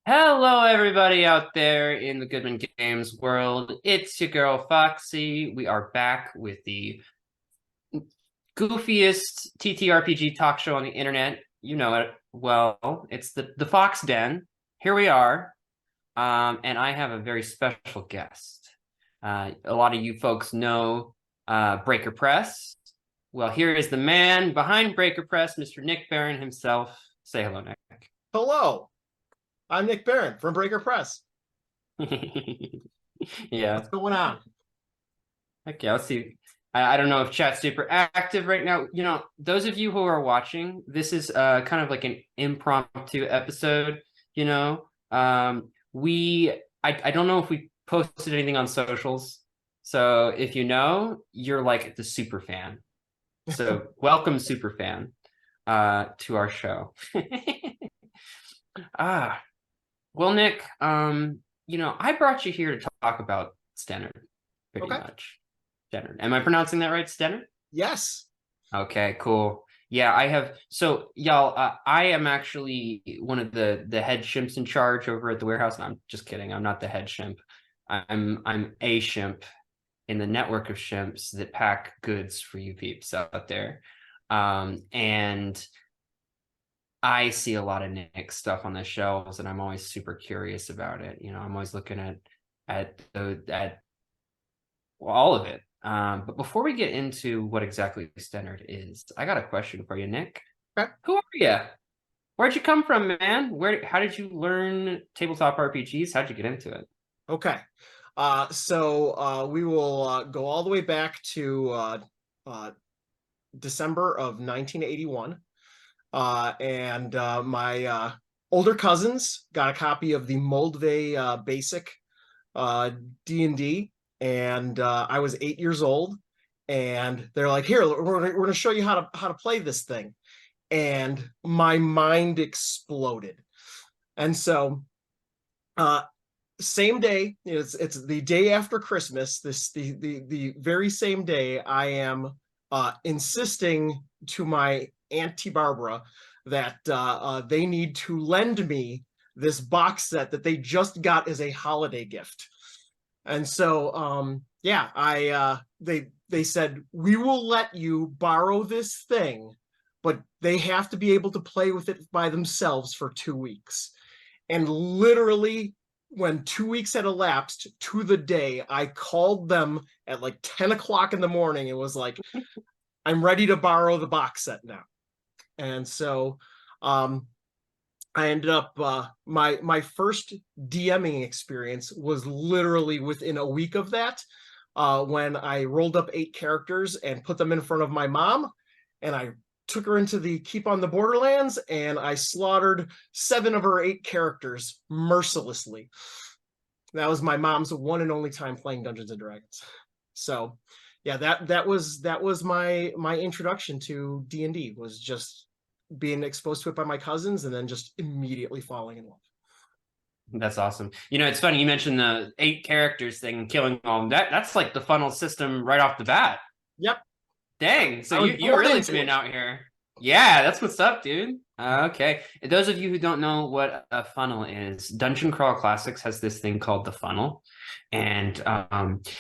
Hello, everybody out there in the Goodman Games world. It's your girl Foxy. We are back with the goofiest TTRPG talk show on the internet. You know it well. It's the Fox Den. Here we are, and I have a very special guest. A lot of you folks know Breakerpress. Well, here is the man behind Breakerpress, Mr. Nick Barron himself. Say hello, Nick. Hello, I'm Nick Barron from Breaker Press. Yeah. What's going on? Okay, let's see. I don't know if chat's super active right now. Those of you who are watching, this is kind of like an impromptu episode, you know. I don't know if we posted anything on socials. So if you know, you're like the super fan. So welcome, super fan, to our show. Ah, well, Nick, I brought you here to talk about Stennard, pretty Okay. much. Stennard. Am I pronouncing that right, Stennard? Yes. Okay, cool. Yeah, I have. So, y'all, I am actually one of the head shimps in charge over at the warehouse. And I'm just kidding. I'm not the head shimp. I'm a shimp in the network of shimps that pack goods for you peeps out there. And I see a lot of Nick stuff on the shelves, and I'm always super curious about it. I'm always looking at well, all of it. But before we get into what exactly Stennard is, I got a question for you, Nick. Okay. Who are you? Where'd you come from, man? How did you learn tabletop RPGs? How'd you get into it? Okay. So we will go all the way back to uh, December of 1981. And my older cousins got a copy of the Moldvay Basic D&D, and I was 8 years old. And they're like, "Here, we're going to show you how to play this thing." And my mind exploded. And so, uh, same day, it's the day after Christmas. The very same day, I am insisting to my Auntie Barbara that they need to lend me this box set that they just got as a holiday gift. And so, yeah, I they said, "We will let you borrow this thing, but they have to be able to play with it by themselves for 2 weeks." And literally, when 2 weeks had elapsed to the day, I called them at like 10 o'clock in the morning and was like, "I'm ready to borrow the box set now." And so, um, I ended up my first DMing experience was literally within a week of that, when I rolled up 8 characters and put them in front of my mom, and I took her into the Keep on the Borderlands, and I slaughtered 7 of her 8 characters mercilessly. That was my mom's one and only time playing Dungeons and Dragons. So, yeah, that was my introduction to D&D, was just being exposed to it by my cousins and then just immediately falling in love. That's awesome. It's funny you mentioned the 8 characters thing, killing all of them. That's like the funnel system right off the bat. Yep. Dang, so I was you're born really into been it. out here. Yeah, that's what's up, dude. Okay. Those of you who don't know what a funnel is, Dungeon Crawl Classics has this thing called the funnel. And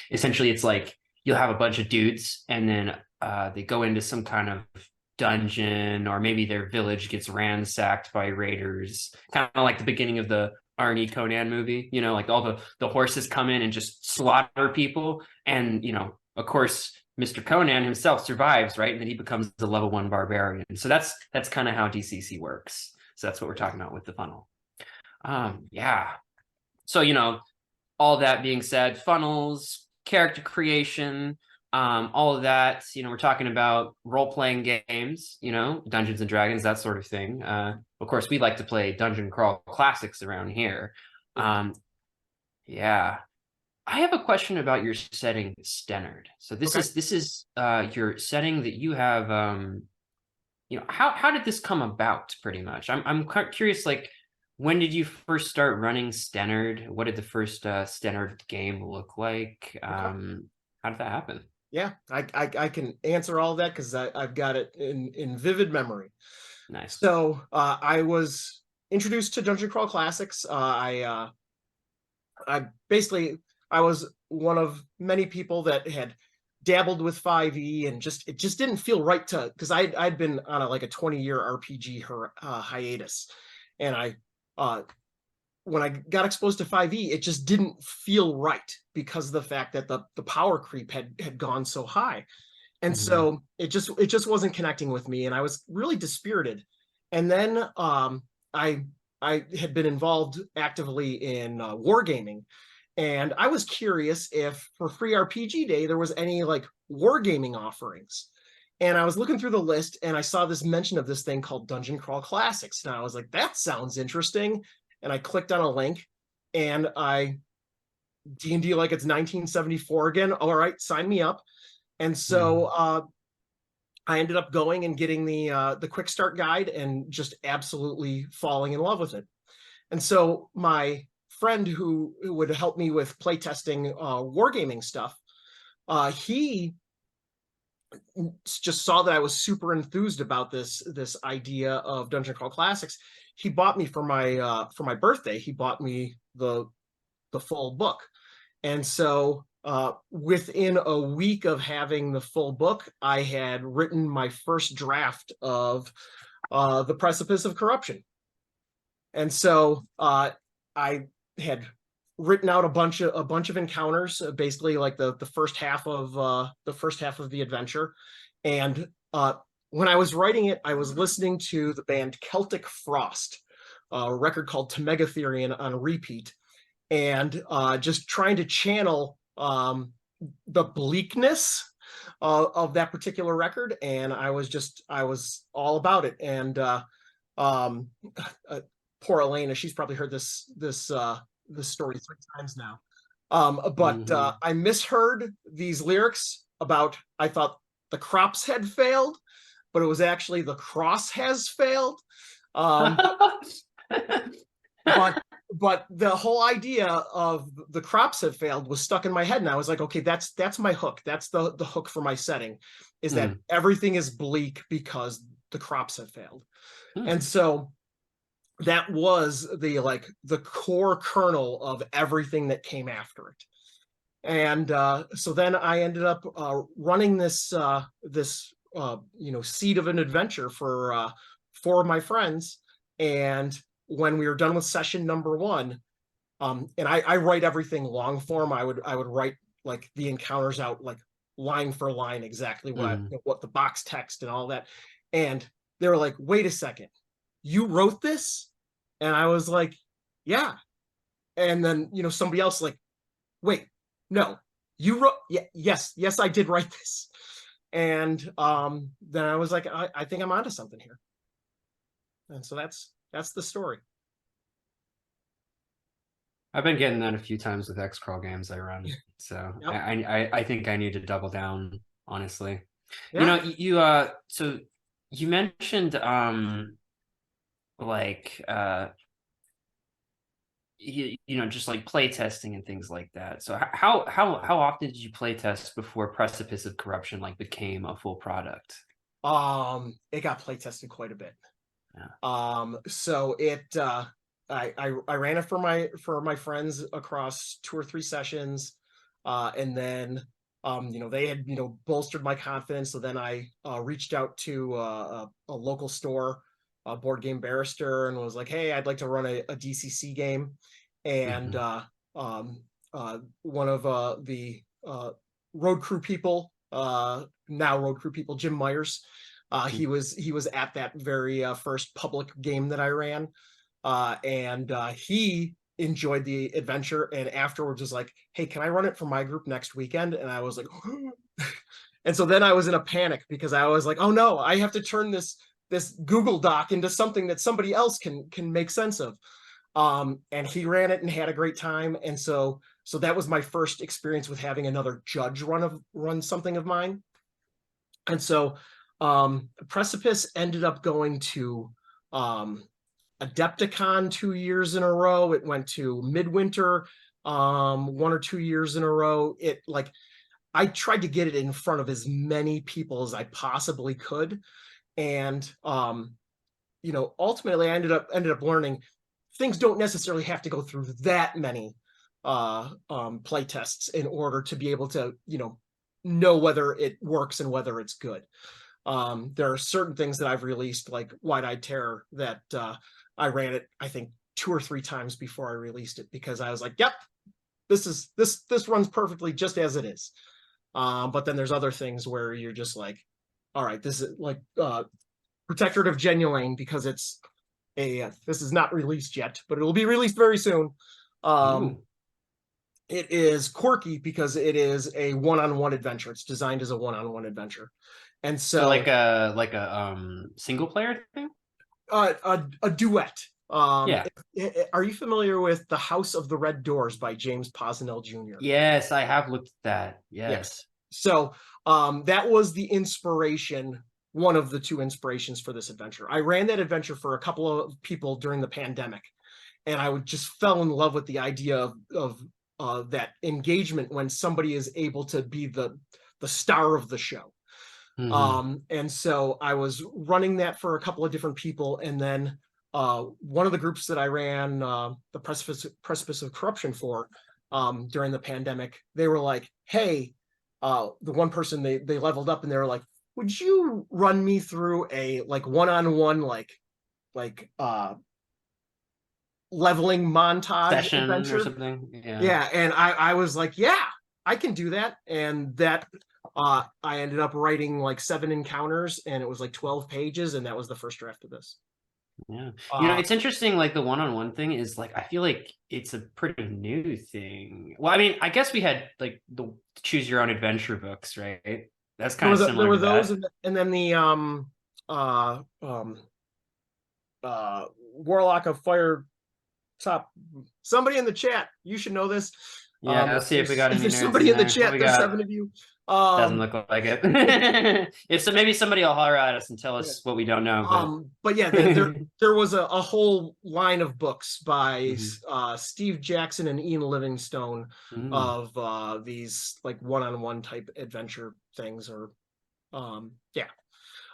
essentially it's like you'll have a bunch of dudes and then they go into some kind of dungeon, or maybe their village gets ransacked by raiders, kind of like the beginning of the Arnie Conan movie, like all the horses come in and just slaughter people. And, of course, Mr. Conan himself survives, right? And then he becomes a level 1 barbarian. So that's kind of how DCC works. So that's what we're talking about with the funnel. Yeah. So, all that being said, funnels, character creation, all of that, we're talking about role-playing games, Dungeons and Dragons, that sort of thing. Of course, we like to play Dungeon Crawl Classics around here. Yeah. I have a question about your setting, Stennard. So this Okay. is your setting that you have. How did this come about? Pretty much, I'm curious. Like, when did you first start running Stennard? What did the first Stennard game look like? Okay. How did that happen? Yeah, I can answer all that because I've got it in vivid memory. Nice. So I was introduced to Dungeon Crawl Classics. I basically I was one of many people that had dabbled with 5e and it just didn't feel right to, because I'd been on a 20-year RPG hiatus, and when I got exposed to 5e, it just didn't feel right because of the fact that the power creep had gone so high. And so it just wasn't connecting with me, and I was really dispirited. And then I had been involved actively in wargaming, and I was curious if for Free RPG Day there was any wargaming offerings. And I was looking through the list, and I saw this mention of this thing called Dungeon Crawl Classics, and I was like, that sounds interesting. And I clicked on a link, and D&D like it's 1974 again. All right, sign me up. And so I ended up going and getting the quick start guide and just absolutely falling in love with it. And so my friend who would help me with playtesting wargaming stuff, he just saw that I was super enthused about this idea of Dungeon Crawl Classics. He bought me for my birthday. He bought me the full book, and so within a week of having the full book, I had written my first draft of The Precipice of Corruption. And so I had written out a bunch of encounters, basically like the first half of the adventure. And when I was writing it, I was listening to the band Celtic Frost, a record called Temegatherion on repeat, and just trying to channel the bleakness of that particular record. And I was all about it. And poor Elena, she's probably heard this story 3 times now. But I misheard these lyrics about, I thought the crops had failed, but it was actually the cross has failed. But the whole idea of the crops have failed was stuck in my head, and I was like, okay, that's my hook. That's the hook for my setting, is that everything is bleak because the crops have failed. And so that was the core kernel of everything that came after it. And so then I ended up running this seed of an adventure for 4 of my friends. And when we were done with session number 1, and I write everything long form. I would write the encounters out line for line, exactly what the box text and all that. And they were like, wait a second, you wrote this? And I was like, yeah. And then somebody else wait, no, you wrote? Yeah, yes, I did write this. And then I was like, I think I'm onto something here. And so that's the story. I've been getting that a few times with X-Crawl games I run, so Yep. I think I need to double down, honestly. Yeah. So you mentioned just play testing and things like that. So how often did you play test before Precipice of Corruption became a full product? It got play tested quite a bit. Yeah. So it I ran it for my friends across 2 or 3 sessions, and then they had bolstered my confidence. So then I reached out to a local store, a Board Game Barrister, and was like, hey, I'd like to run a DCC game. And one of the road crew people, Jim Myers, he was at that very first public game that I ran. And he enjoyed the adventure, and afterwards was like, hey, can I run it for my group next weekend? And I was like, and so then I was in a panic, because I was like, oh no, I have to turn this Google Doc into something that somebody else can make sense of. And he ran it and had a great time. And so that was my first experience with having another judge run something of mine. And so Precipice ended up going to Adepticon 2 years in a row. It went to Midwinter 1 or 2 years in a row. I tried to get it in front of as many people as I possibly could. And ultimately I ended up learning things don't necessarily have to go through that many play tests in order to be able to, know whether it works and whether it's good. There are certain things that I've released, like Wide-Eyed Terror, that I ran it, I think, 2 or 3 times before I released it, because I was like, yep, this runs perfectly just as it is. But then there's other things where you're just like, all right, this is like Protectorate of Genuine, because this is not released yet, but it will be released very soon. It is quirky because it is a one-on-one adventure. It's designed as a one-on-one adventure. And so like a single player thing? A duet. Yeah. Are you familiar with The House of the Red Doors by James Posnell Jr.? Yes, I have looked at that. Yes. Yes. So that was the inspiration, one of the 2 inspirations for this adventure. I ran that adventure for a couple of people during the pandemic, and I would just fell in love with the idea of that engagement when somebody is able to be the star of the show. And so I was running that for a couple of different people, and then one of the groups that I ran the Precipice of Corruption for during the pandemic, they were like, hey, the one person, they leveled up, and they were like, would you run me through a like one-on-one like leveling montage session adventure or something? Yeah, and I was like, yeah, I can do that. And that I ended up writing like 7 encounters, and it was like 12 pages, and that was the first draft of this. Yeah. It's interesting, like the one-on-one thing is like, I feel like it's a pretty new thing. Well, I mean, I guess we had like the choose your own adventure books, right? That's kind of there similar were to those, that. and then the Warlock of Fire Top. Somebody in the chat, you should know this. Yeah, let's see if we got If any there's nerds somebody in in the there. What chat, we there's got? 7 of you. Doesn't look like it. If so, maybe somebody will holler at us and tell us what we don't know. But yeah, there was a whole line of books by Mhm. Steve Jackson and Ian Livingstone Mm. of these like one-on-one type adventure things, or yeah.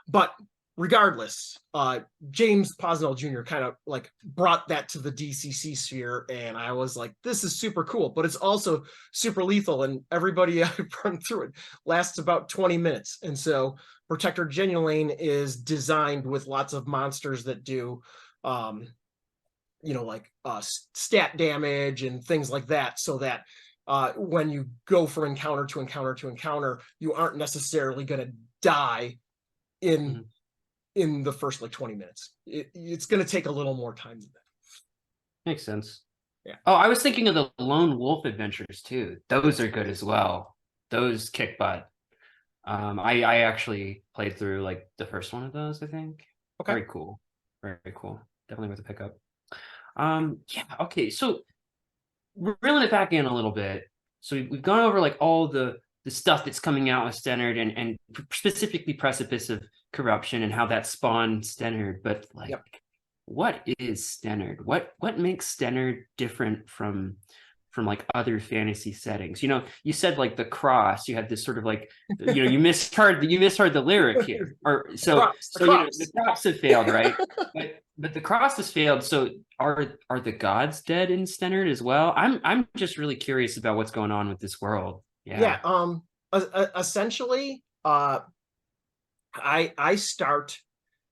But regardless, James Posnell Jr. kind of like brought that to the DCC sphere, and I was like, this is super cool, but it's also super lethal, and everybody I've run through it lasts about 20 minutes. And so Protector Genuine is designed with lots of monsters that do like stat damage and things like that, so that when you go from encounter to encounter to encounter, you aren't necessarily going to die in Mhm. the first like 20 minutes. It's going to take a little more time than that. Makes sense. Yeah. Oh, I was thinking of the Lone Wolf adventures too. Those are good as well. Those kick butt. I actually played through like the first one of those, I think. Okay. Very cool. Very, very cool. Definitely worth a pickup. Yeah, okay. So reeling it back in a little bit. So we've gone over like all the stuff that's coming out with Stennard and specifically Precipice of Corruption and how that spawned Stennard. But like, Yep. what is Stennard? What makes Stennard different from like other fantasy settings? You said like the cross. You had this sort of like, you misheard the lyric here, or so The so crops. the crops have failed, right? But the cross has failed. So are the gods dead in Stennard as well? I'm just really curious about what's going on with this world. Yeah. Essentially, I start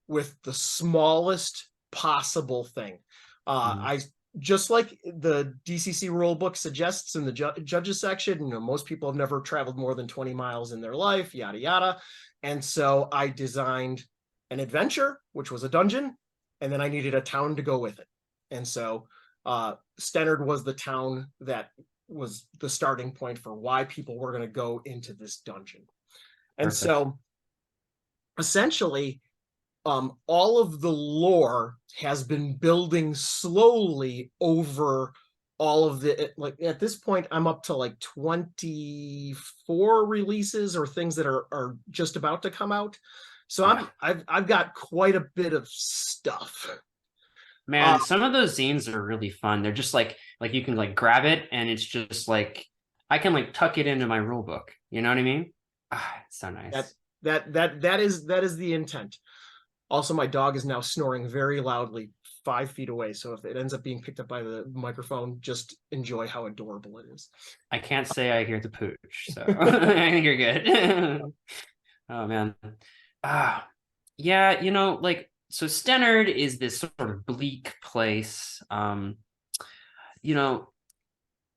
with the smallest possible thing. Mhm. I just like the DCC rulebook suggests in the judges section, most people have never traveled more than 20 miles in their life, yada yada. And so I designed an adventure, which was a dungeon, and then I needed a town to go with it. And so Stennard was the town that was the starting point for why people were going to go into this dungeon. And Perfect. so essentially, all of the lore has been building slowly over all of the, like at this point I'm up to like 24 releases or things that are just about to come out. So Yeah. I've got quite a bit of stuff. Man, some of those zines are really fun. They're just like you can like grab it and it's just like I can like tuck it into my rule book. You know what I mean? Ah, it's so that nice. that is the intent. Also, my dog is now snoring very loudly 5 feet away. So if it ends up being picked up by the microphone, just enjoy how adorable it is. I can't say I hear the pooch, so I think you're good. Oh man. Ah, yeah, like so Stennard is this sort of bleak place. You know,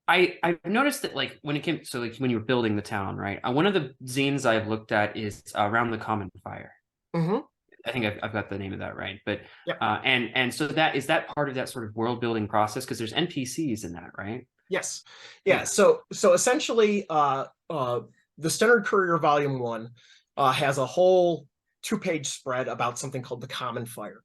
I've noticed that like when it came so like when you were building the town, right? One of the zines I've looked at is Around the Common Fire. Mm-hmm. I think I've got the name of that right. But Yep. and so that is that part of that sort of world building process because there's NPCs in that, right? Yes. Yeah. Yeah. So essentially, the Stennard Courier Volume 1 has a whole 2-page spread about something called the Common Fire.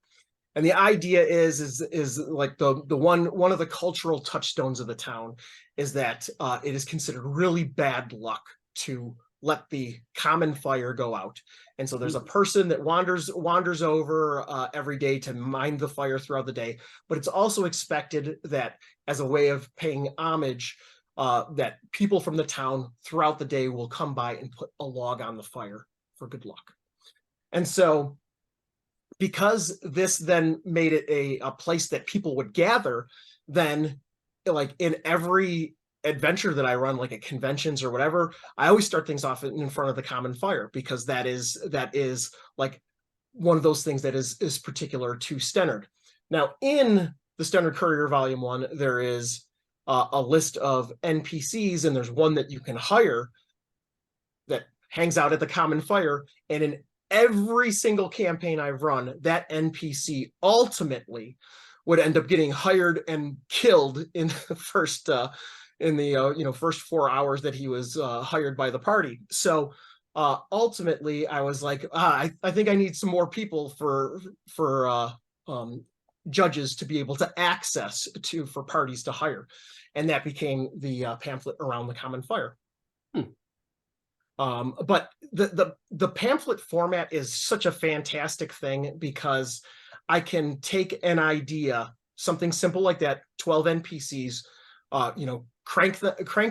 And the idea is like the one of the cultural touchstones of the town is that it is considered really bad luck to let the common fire go out. And so there's a person that wanders over every day to mind the fire throughout the day. But it's also expected that as a way of paying homage, that people from the town throughout the day will come by and put a log on the fire for good luck. And so because this then made it a place that people would gather, then like in every adventure that I run, like at conventions or whatever, I always start things off in front of the common fire because that is like one of those things that is particular to Stennard. Now, in the Stennard Courier Volume 1, there is a list of NPCs, and there's one that you can hire that hangs out at the common fire. And in every single campaign I've run, that NPC ultimately would end up getting hired and killed in the first first 4 hours that he was hired by the party. So ultimately, I was like, I think I need some more people for judges to be able to access to for parties to hire, and that became the pamphlet Around the Common Fire. But the pamphlet format is such a fantastic thing because I can take an idea, something simple like that, 12 NPCs, crank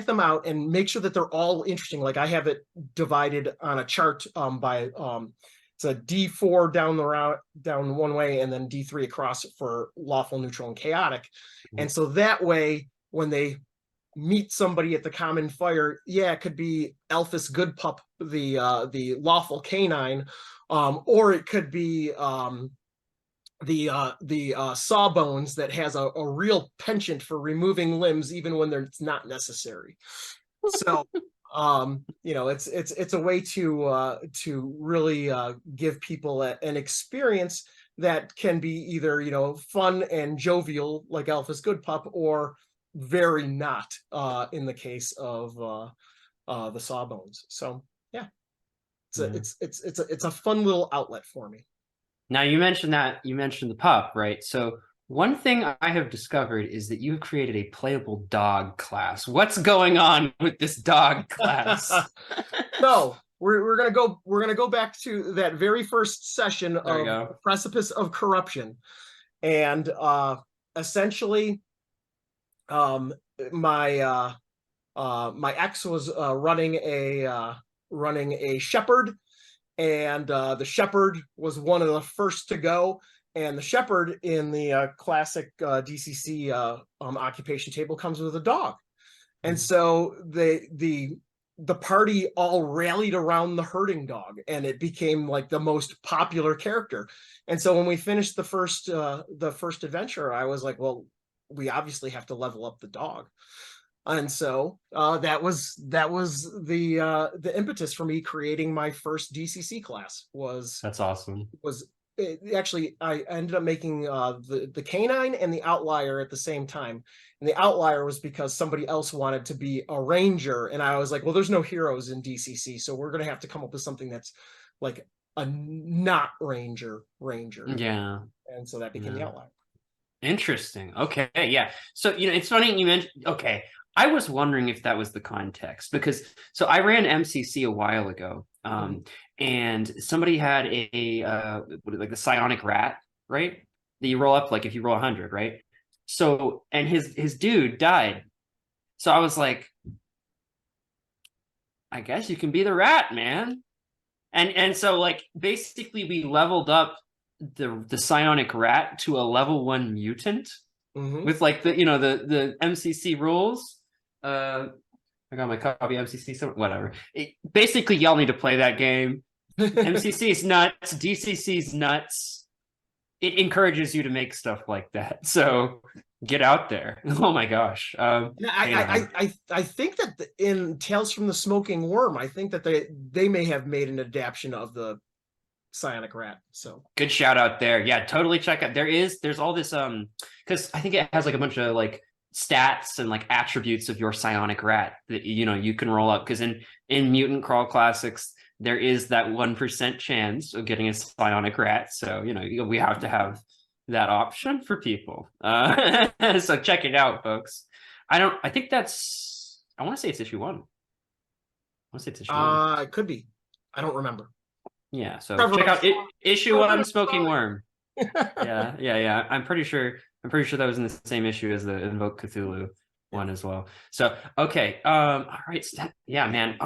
them out and make sure that they're all interesting. Like I have it divided on a chart by it's a D4 down one way and then D3 across for lawful, neutral, and chaotic. Mm-hmm. And so that way, when they meet somebody at the common fire, it could be Elphus Goodpup, the lawful canine, or it could be the Sawbones that has a real penchant for removing limbs even when it's not necessary. So it's a way to really give people an experience that can be either fun and jovial like Elphus Goodpup, or very not in the case of the Sawbones. So it's a fun little outlet for me. Now you mentioned the pup, right? So one thing I have discovered is that you've created a playable dog class. What's going on with this dog class? No, we're gonna go back to that very first session of Precipice of Corruption, and essentially my ex was running a shepherd, and the shepherd was one of the first to go. And the shepherd in the classic DCC occupation table comes with a dog, and so the party all rallied around the herding dog, and it became like the most popular character. And so when we finished the first adventure, I was like, well, we obviously have to level up the dog. And so that was the impetus for me creating my first DCC class. That's awesome. Actually, I ended up making the canine and the outlier at the same time. And the outlier was because somebody else wanted to be a ranger, and I was like, well, there's no heroes in DCC, so we're gonna have to come up with something that's like a not ranger. Yeah. And so that became the outlier. Interesting. Okay. Yeah. So, it's funny you mentioned, okay, I was wondering if that was the context, because so I ran MCC a while ago, and somebody had like the psionic rat, right? That you roll up, like if you roll 100, right? So, and his dude died. So I was like, I guess you can be the rat, man. And so like basically we leveled up the psionic rat to a level 1 mutant Hmm. with like the MCC rules. I got my copy of MCC, so whatever. Basically, y'all need to play that game. MCC is nuts. DCC is nuts. It encourages you to make stuff like that. So get out there. Oh my gosh. Yeah, Canine. I think that in Tales from the Smoking Worm, I think that they may have made an adaptation of the psionic rat. So Good shout out there. Yeah, totally check out. There's all this because I think it has like a bunch of like stats and like attributes of your psionic rat that you can roll up because in Mutant Crawl Classics there is that 1% chance of getting a psionic rat. So we have to have that option for people. So check it out, folks. I think that's I want to say it's issue 1. I want to say it's issue 1. it could be. I don't remember. Yeah, so Trevor, check out issue 1 Trevor, Smoking Worm. Yeah. I'm pretty sure that was in the same issue as the Invoke Cthulhu one as well. So okay, all right, yeah, man.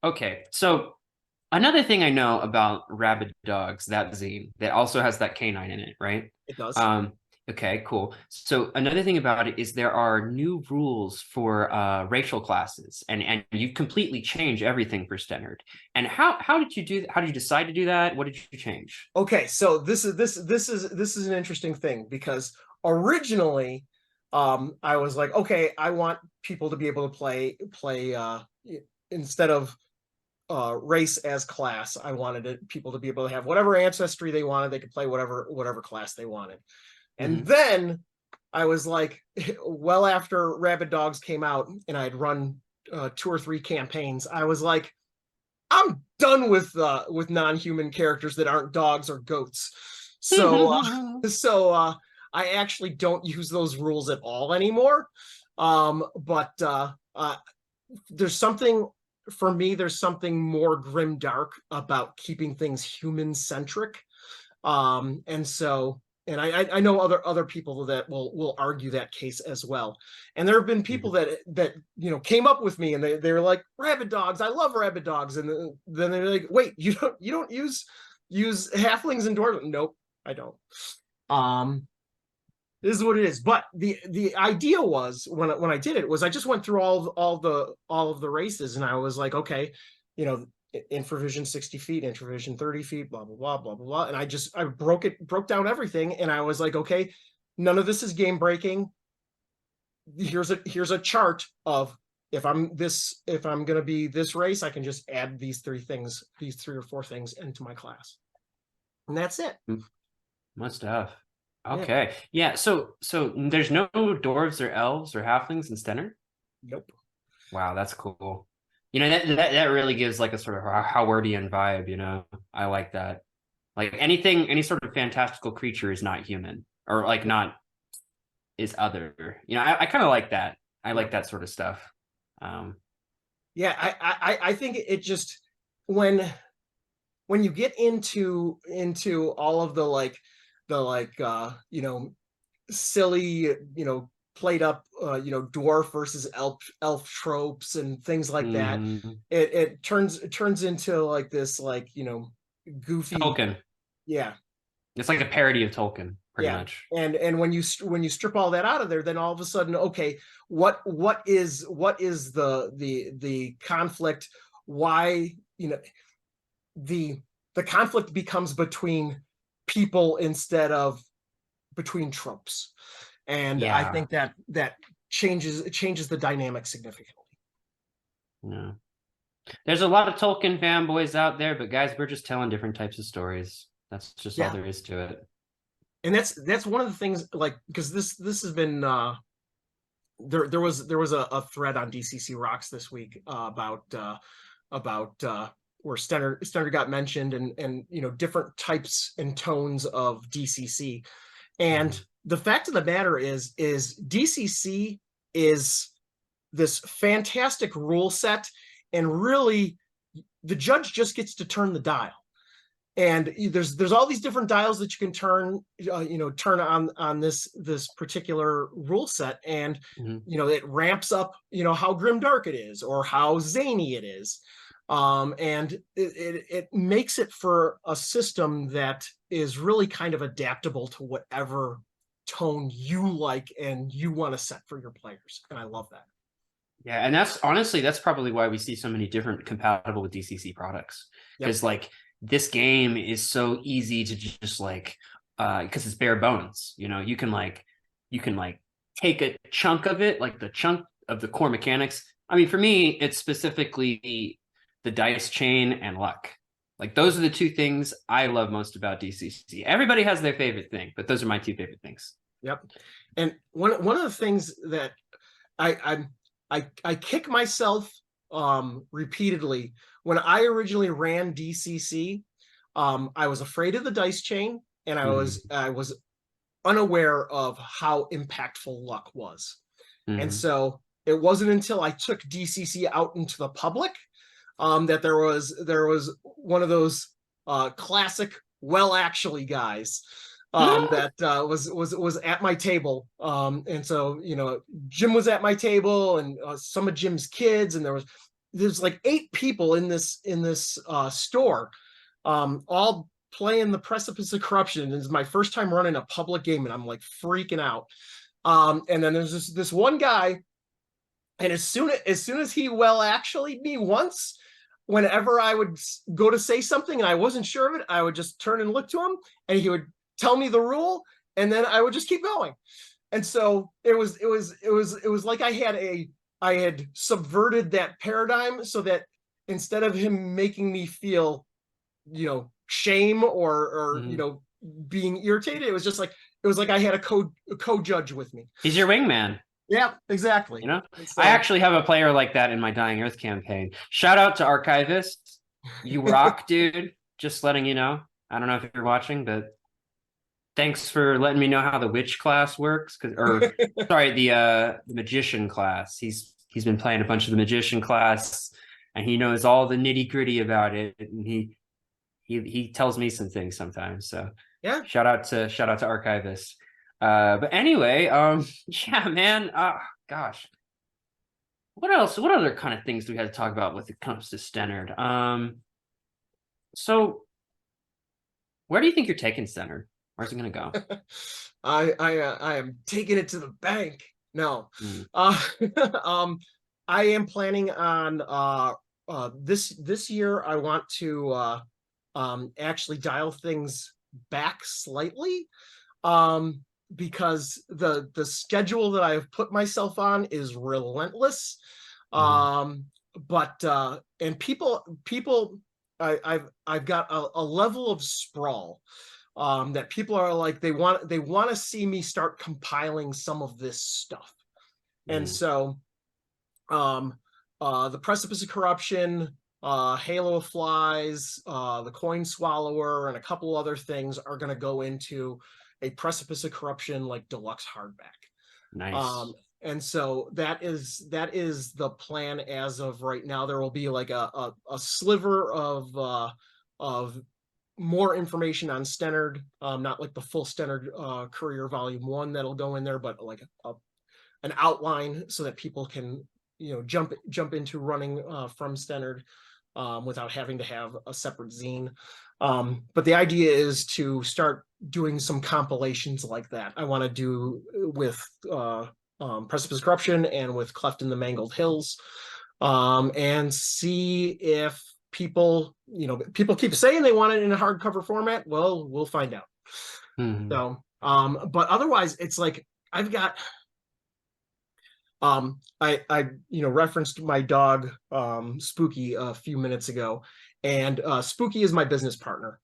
Okay. So another thing I know about Rabid Dogs, that zine that also has that canine in it, right? it does. Okay, cool. So another thing about it is there are new rules for racial classes, and you completely change everything for Stennard. And how did you do that? How did you decide to do that? What did you change? Okay, so this is an interesting thing because originally, I was like, okay, I want people to be able to play instead of race as class. I wanted people to be able to have whatever ancestry they wanted. They could play whatever class they wanted. And then I was like, well, after Rabid Dogs came out and I had run 2 or 3 campaigns, I was like, I'm done with non-human characters that aren't dogs or goats. So I actually don't use those rules at all anymore. But there's something for me. There's something more grim dark about keeping things human centric. And so. And I know other people that will argue that case as well. And there have been people that came up with me and they're like, Rabid Dogs, I love Rabid Dogs. And then they're like, wait, you don't use halflings and dwarves? Nope, I don't. This is what it is. But the idea was when I did it was I just went through all of the races and I was like, okay, infravision 60 feet, intravision 30 feet, blah blah blah blah blah, and I broke down everything, and I was like, okay, none of this is game breaking. Here's a chart of if I'm gonna be this race, I can just add these 3 or 4 things into my class, and that's it. Must have. Okay, yeah. So there's no dwarves or elves or halflings in Stennard? Nope. Wow, that's cool. That really gives like a sort of Howardian vibe, I like that. Like any sort of fantastical creature is not human or like not is other. I kind of like that. I like that sort of stuff. Yeah, I think it just when you get into all of the silly, played up dwarf versus elf tropes and things like that, it turns into like this goofy Tolkien. Yeah, It's like a parody of Tolkien, pretty yeah. much. And when you strip all that out of there, then all of a sudden, okay, what is the conflict? Why the conflict becomes between people instead of between tropes. And I think that changes the dynamic significantly. Yeah. There's a lot of Tolkien fanboys out there, but guys, we're just telling different types of stories. That's just all there is to it. And that's one of the things, like, because this has been there was a thread on DCC Rocks this week about where Stennard got mentioned and different types and tones of DCC. And the fact of the matter is DCC is this fantastic rule set, and really the judge just gets to turn the dial. And there's all these different dials that you can turn on this particular rule set, and it ramps up how grimdark it is or how zany it is. And it makes it for a system that is really kind of adaptable to whatever tone you like and you want to set for your players. And I love that. Yeah, and that's honestly that's probably why we see so many different compatible with DCC products. Yep. Because like this game is so easy to just like because it's bare bones, you know, you can like take a chunk of it, like the chunk of the core mechanics. I mean, for me, it's specifically the dice chain and luck. Like those are the two things I love most about DCC. Everybody has their favorite thing, but those are my two favorite things. Yep. And one of the things that I I kick myself repeatedly when I originally ran DCC. I was afraid of the dice chain, and I was unaware of how impactful luck was. And so it wasn't until I took DCC out into the public that there was one of those classic well actually guys that was at my table, and so you know Jim was at my table and some of Jim's kids, and there's like 8 people in this store, all playing the Precipice of Corruption. It's my first time running a public game, and I'm like freaking out. And then there's this one guy, and as soon as he well actually me once, whenever I would go to say something and I wasn't sure of it, I would just turn and look to him, and he would tell me the rule, and then I would just keep going. And so it was like I had subverted that paradigm, so that instead of him making me feel, you know, shame or you know, being irritated, it was like I had a co-judge with me. He's your wingman. Yeah, exactly. You know, I actually have a player like that in my Dying Earth campaign. Shout out to Archivist. You rock, dude. Just letting you know. I don't know if you're watching, but thanks for letting me know how the witch class works. Sorry, the magician class. He's been playing a bunch of the magician class, and he knows all the nitty gritty about it. And he tells me some things sometimes. So yeah, shout out to Archivist. But anyway, yeah, man. Gosh, what else? What other kind of things do we have to talk about when it comes to Stennard? So where do you think you're taking Stennard? Where's it gonna go? I am taking it to the bank. No, I am planning on this year. I want to actually dial things back slightly, because the schedule that I've put myself on is relentless. But and people I've got a level of sprawl that people are like, they want to see me start compiling some of this stuff. And so the Precipice of Corruption, Halo of Flies, the Coin Swallower, and a couple other things are going to go into a Precipice of Corruption like deluxe hardback. Nice. And so that is the plan as of right now. There will be like a sliver of more information on Stennard, not like the full Stennard Courier Volume 1 that'll go in there, but like an outline so that people can, you know, jump into running from Stennard without having to have a separate zine. But the idea is to start doing some compilations like that. I want to do with Precipice Corruption and with Cleft in the Mangled Hills, and see if people keep saying they want it in a hardcover format. Well, we'll find out. So, but otherwise, it's like I've got. I referenced my dog Spooky a few minutes ago, and Spooky is my business partner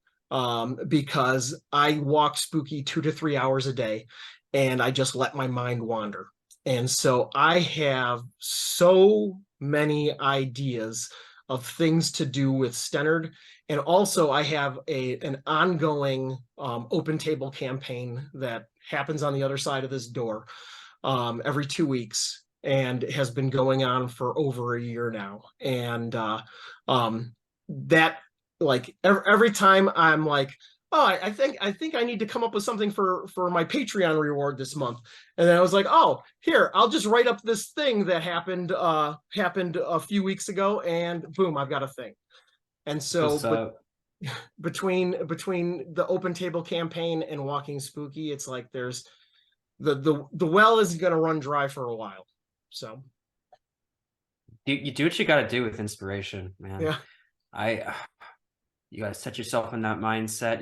because I walk Spooky 2 to 3 hours a day, and I just let my mind wander. And so I have so many ideas of things to do with Stennard, and also I have an ongoing open table campaign that happens on the other side of this door every 2 weeks, and has been going on for over a year now. And that, like, every time I'm like, oh, I think I need to come up with something for my Patreon reward this month. And then I was like, oh, here, I'll just write up this thing that happened a few weeks ago, and boom, I've got a thing. And so, What's but up? between the open table campaign and Walking Spooky, it's like there's the well isn't going to run dry for a while. So You do what you got to do with inspiration, man. yeah. I you got to set yourself in that mindset.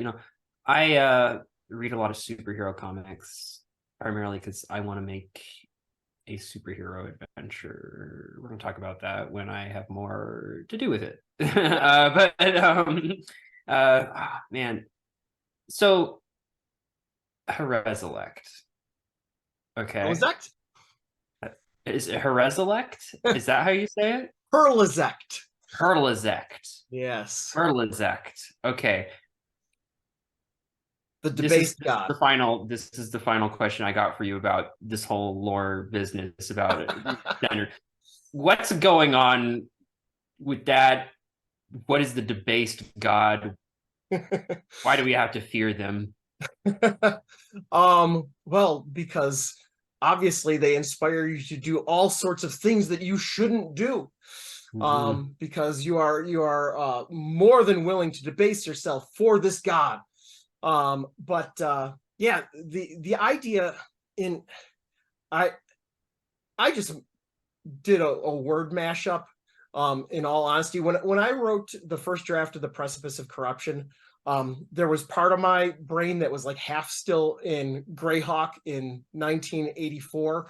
I read a lot of superhero comics primarily because I want to make a superhero adventure. We're going to talk about that when I have more to do with it. Man, so Hereselect. What was Okay. that? Is it Hereselect? Is that how you say it? Perlizect. Herlizect. Yes. Herlizect. Okay. The This is debased god. the final question I got for you about this whole lore business about it. What's going on with that? What is the debased god? Why do we have to fear them? Well, because obviously they inspire you to do all sorts of things that you shouldn't do. Mhm. Because you are more than willing to debase yourself for this god. But yeah, the idea in I I just did a word mashup. In all honesty, when I wrote the first draft of the Precipice of Corruption, there was part of my brain that was like half still in Greyhawk in 1984,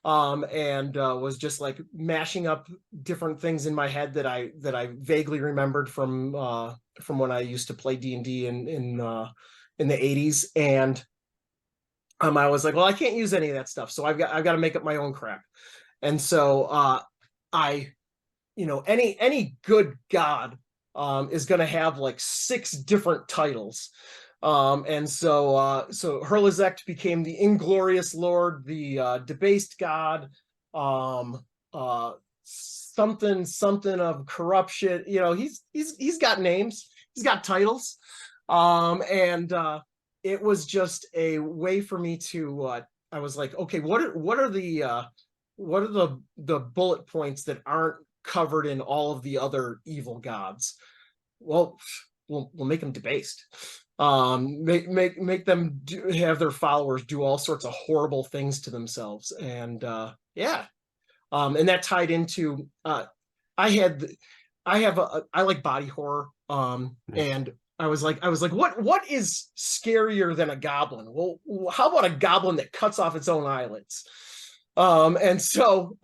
and was just like mashing up different things in my head that I vaguely remembered from when I used to play D&D in the 80s, and I was like, well, I can't use any of that stuff, so I've got to make up my own crap. And so I any good god is going to have like 6 different titles. So Herlizect became the Inglorious Lord, the Debased God, something of Corruption. He's got names, he's got titles, and it was just a way for me to. I was like, okay, what are the bullet points that aren't covered in all of the other evil gods? Well, we'll make them debased. Make them have their followers do all sorts of horrible things to themselves, and yeah, and that tied into I had I like body horror, Nice. and I was like, what is scarier than a goblin? Well, how about a goblin that cuts off its own eyelids? And so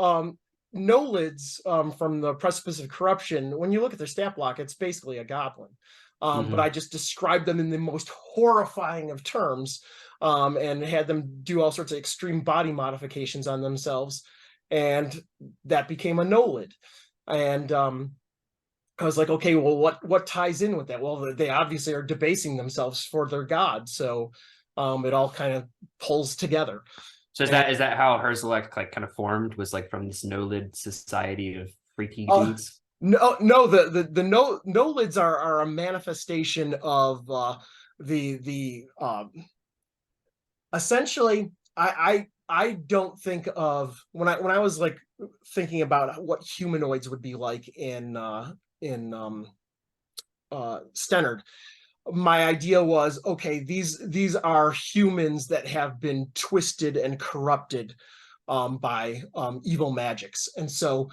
No Lids, from the Precipice of Corruption, when you look at their stat block, it's basically a goblin. But I Mhm. just described them in the most horrifying of terms, and had them do all sorts of extreme body modifications on themselves. And that became a No Lid. And I was like, okay, well, what ties in with that? Well, they obviously are debasing themselves for their god, so it all kind of pulls together. So is And that how Herzog like kind of formed? Was like from this no lid society of freaky uh, dudes? no, the no lids are a manifestation of the essentially. I don't think of when I was like thinking about what humanoids would be like in Stennard. My idea was, okay, these are humans that have been twisted and corrupted by evil magics, and so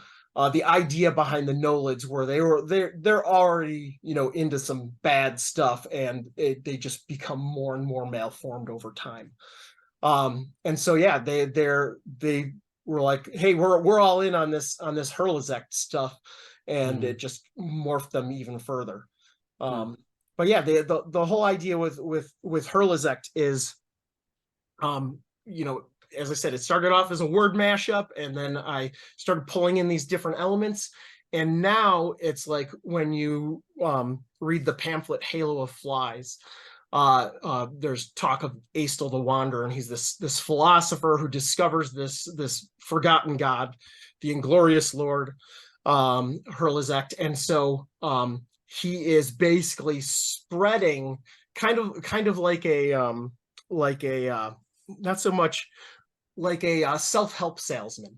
the idea behind the Nolids were they're already into some bad stuff, and they just become more and more malformed over time. And so yeah, they were like, hey, we're all in on this Hurlizect stuff, and Mm-hmm. it just morphed them even further. Hmm. But yeah, the whole idea with Hurlizect is, um, you know, as I said, it started off as a word mashup, and then I started pulling in these different elements, and now it's like when you read the pamphlet Halo of Flies. There's talk of Astel the Wanderer, and he's this philosopher who discovers this forgotten god, the Inglorious Lord, Hurlizect, and so he is basically spreading kind of like a not so much like a self-help salesman.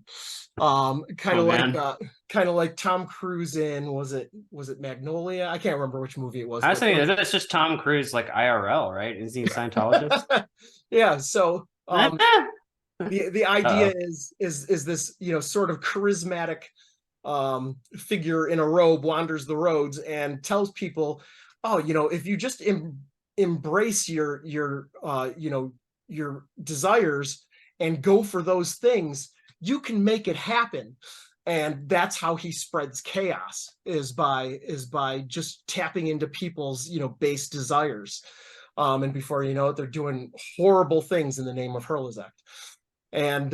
Kind Oh of man. kind of like Tom Cruise in, was it Magnolia? I can't remember which movie it was, I was but thinking that's just Tom Cruise, like IRL, right? Is he a Scientologist? yeah, so the idea Uh-oh. is this, you know, sort of charismatic figure in a robe wanders the roads and tells people, oh, you know, if you just embrace your you know, your desires and go for those things, you can make it happen. And that's how he spreads chaos, is by just tapping into people's, you know, base desires. And before you know it, they're doing horrible things in the name of Herlizek. And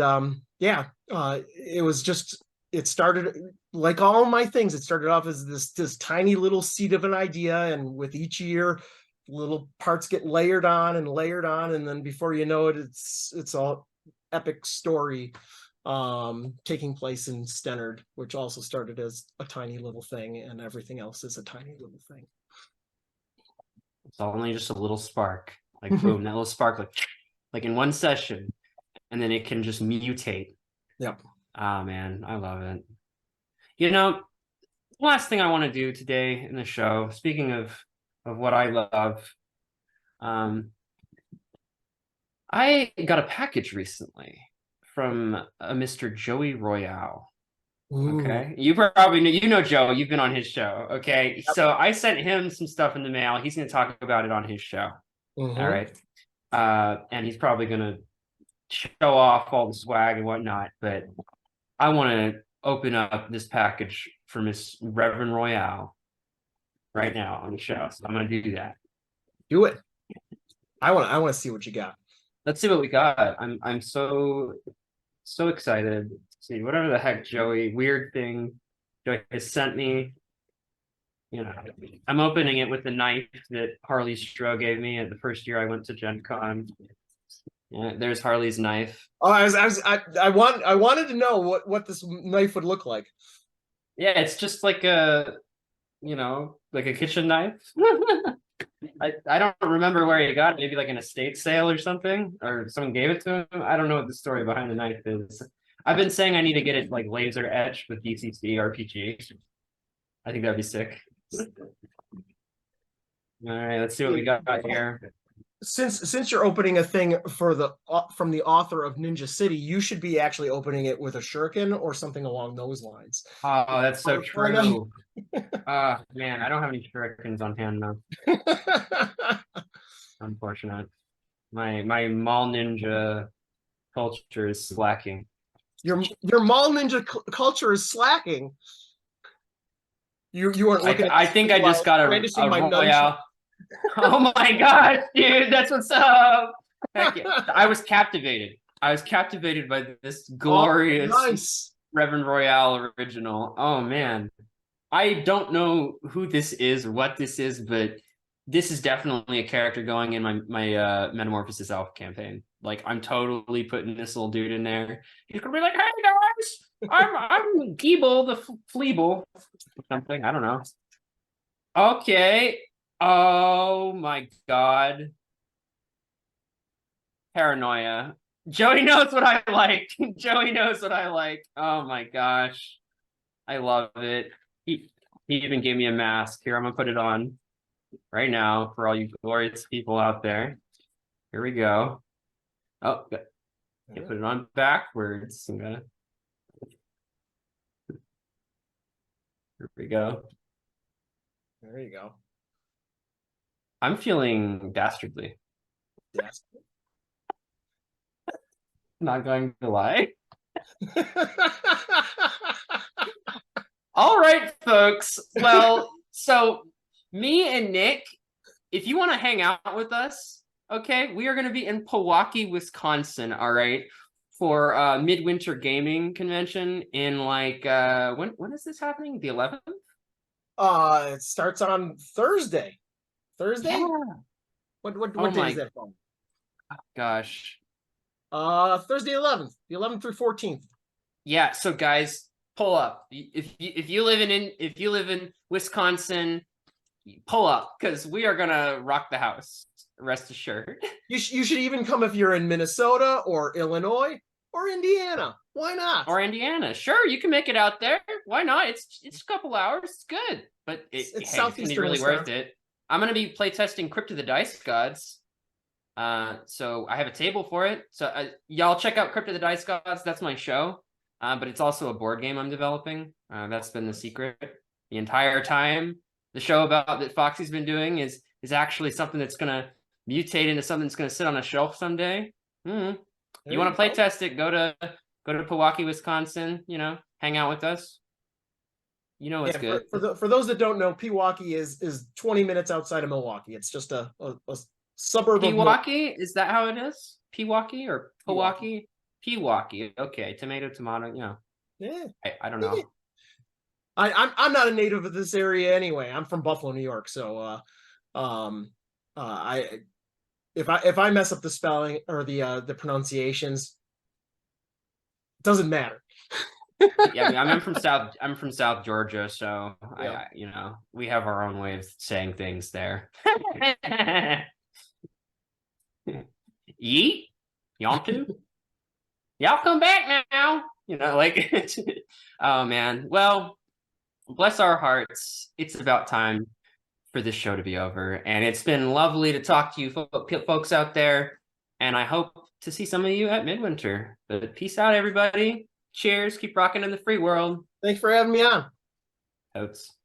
yeah, it was just, it started like all my things. It started off as this tiny little seed of an idea, and with each year, little parts get layered on and layered on, and then before you know it, it's all epic story taking place in Stennard, which also started as a tiny little thing, and everything else is a tiny little thing. It's only just a little spark. Like boom, that little spark, like in one session, and then it can just mutate. Yep. Ah man, I love it. You know, last thing I want to do today in the show, speaking of what I love, I got a package recently from a Mr. Joey Royale. Ooh. Okay. You probably know, you know Joe, you've been on his show. Okay. Yep. So I sent him some stuff in the mail. He's going to talk about it on his show. All Mm-hmm. right. And he's probably going to show off all the swag and whatnot. But I want to open up this package for Miss Reverend Royale right now on the show. So I'm going to do that. Do it. I want to see what you got. Let's see what we got. I'm so excited to see whatever the heck Joey weird thing Joey has sent me. You know, I'm opening it with the knife that Harley Stroh gave me at the first year I went to Gen Con. Yeah, there's Harley's knife. Oh, I wanted to know what this knife would look like. Yeah, it's just like a, you know, like a kitchen knife. I don't remember where he got it. Maybe like an estate sale or something, or someone gave it to him. I don't know what the story behind the knife is. I've been saying I need to get it like laser etched with DCC RPG. I think that'd be sick. All right, let's see what we got here. Since you're opening a thing for the from the author of Ninja City, you should be actually opening it with a shuriken or something along those lines. Oh, that's so true. Man, I don't have any shurikens on hand now. Unfortunate. My mall ninja culture is slacking. Your mall ninja culture is slacking. You weren't looking. I think I just got a Royale. Oh my gosh, dude, that's what's up. Heck yeah. I was captivated. I was captivated by this glorious nice Reverend Royale original. Oh man. I don't know who this is or what this is, but this is definitely a character going in my Metamorphosis Alpha campaign. Like I'm totally putting this little dude in there. He's gonna be like, "Hey guys, I'm Geeble the Fleeble," something. I don't know. Okay. Oh my god. Paranoia. Joey knows what I like. Joey knows what I like. Oh my gosh. I love it. He even gave me a mask. Here, I'm gonna put it on right now for all you glorious people out there. Here we go. Oh, good. Put it on backwards. Here we go. There you go. I'm feeling dastardly. Yes. Not going to lie. All right, folks. Well, so me and Nick, if you want to hang out with us, okay, we are going to be in Pewaukee, Wisconsin, all right, for Midwinter Gaming Convention in like when is this happening? The 11th? It starts on Thursday. Thursday? Yeah. What day is that from? Gosh. Thursday 11th, the 11th through 14th. Yeah, so guys, pull up. If you live in Wisconsin, pull up because we are gonna rock the house. Rest assured. You should even come if you're in Minnesota or Illinois or Indiana. Why not? Or Indiana. Sure, you can make it out there. Why not? It's a couple hours. It's good, but It's hey, it's gonna be southeastern really worth Wisconsin. it. I'm gonna be playtesting Crypt of the Dice Gods. So I have a table for it. So y'all check out Crypt of the Dice Gods. That's my show. But it's also a board game I'm developing. That's been the secret the entire time. The show about that Foxy's been doing is actually something that's gonna mutate into something that's gonna sit on a shelf someday. You want to play test it? Go to Pewaukee, Wisconsin. Hang out with us. It's good. For those that don't know, Pewaukee is 20 minutes outside of Milwaukee. It's just a suburb of Pewaukee. Is that how it is? Pewaukee or Pewaukee? Pewaukee. Okay, tomato. Yeah. I don't know. I'm not a native of this area anyway. I'm from Buffalo, New York. So if I mess up the spelling or the pronunciations, it doesn't matter. Yeah, I'm from South Georgia, so Yeah. we have our own way of saying things there. Yeet, Yontu, y'all come back now. Oh man. Well, bless our hearts. It's about time for this show to be over, and it's been lovely to talk to you folks out there, and I hope to see some of you at Midwinter. But peace out, everybody. Cheers. Keep rocking in the free world. Thanks for having me on. Totes.